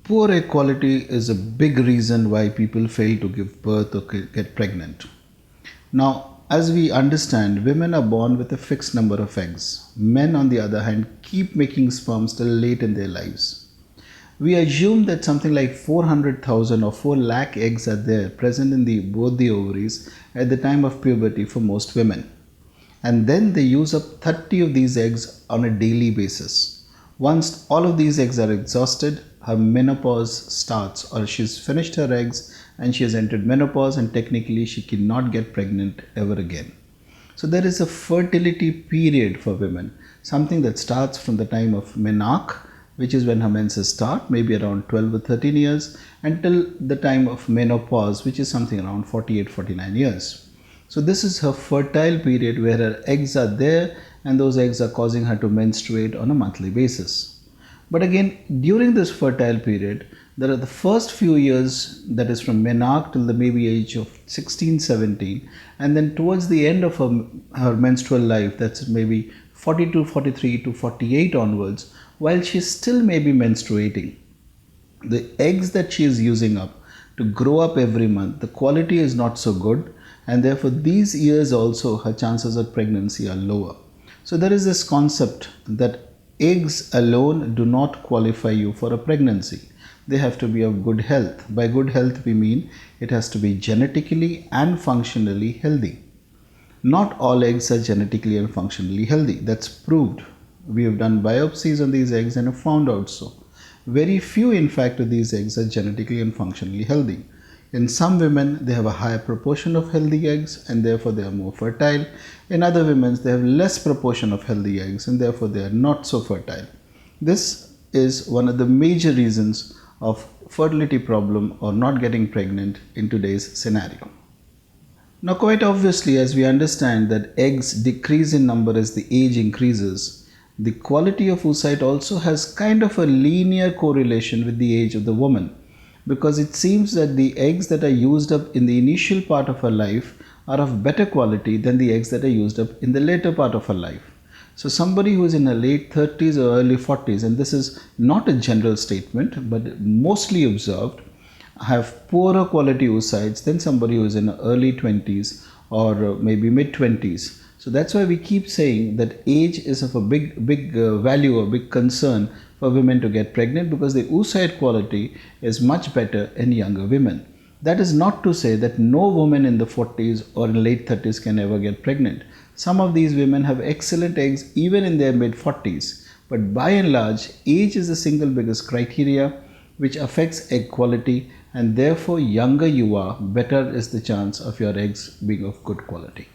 Poor egg quality is a big reason why people fail to give birth or get pregnant. Now, as we understand, women are born with a fixed number of eggs. Men, on the other hand, keep making sperm till late in their lives. We assume that something like 400,000 or 4 lakh eggs are there present in both the ovaries at the time of puberty for most women. And then they use up 30 of these eggs on a daily basis. Once all of these eggs are exhausted, her menopause starts, or she's finished her eggs and she has entered menopause, and technically she cannot get pregnant ever again. So there is a fertility period for women, something that starts from the time of menarche, which is when her menses start, maybe around 12 or 13 years, until the time of menopause, which is something around 48, 49 years. So this is her fertile period where her eggs are there, and those eggs are causing her to menstruate on a monthly basis. But again, during this fertile period, there are the first few years, that is from menarche till the maybe age of 16, 17, and then towards the end of her menstrual life, that's maybe 42, 43 to 48 onwards, while she still may be menstruating, the eggs that she is using up to grow up every month, the quality is not so good, and therefore these years also her chances of pregnancy are lower. So there is this concept that eggs alone do not qualify you for a pregnancy. They have to be of good health. By good health we mean it has to be genetically and functionally healthy. Not all eggs are genetically and functionally healthy. That's proved. We have done biopsies on these eggs and have found out so. Very few, in fact, of these eggs are genetically and functionally healthy. In some women, they have a higher proportion of healthy eggs and therefore they are more fertile. In other women, they have less proportion of healthy eggs and therefore they are not so fertile. This is one of the major reasons of fertility problem or not getting pregnant in today's scenario. Now, quite obviously, as we understand that eggs decrease in number as the age increases, the quality of oocyte also has kind of a linear correlation with the age of the woman, because it seems that the eggs that are used up in the initial part of her life are of better quality than the eggs that are used up in the later part of her life. So somebody who is in her late 30s or early 40s, and this is not a general statement but mostly observed, have poorer quality oocytes than somebody who is in her early 20s or maybe mid 20s. So that's why we keep saying that age is of a big value or big concern for women to get pregnant, because the oocyte quality is much better in younger women. That is not to say that no woman in the 40s or in late 30s can ever get pregnant. Some of these women have excellent eggs even in their mid 40s. But by and large, age is the single biggest criteria which affects egg quality, and therefore younger you are, better is the chance of your eggs being of good quality.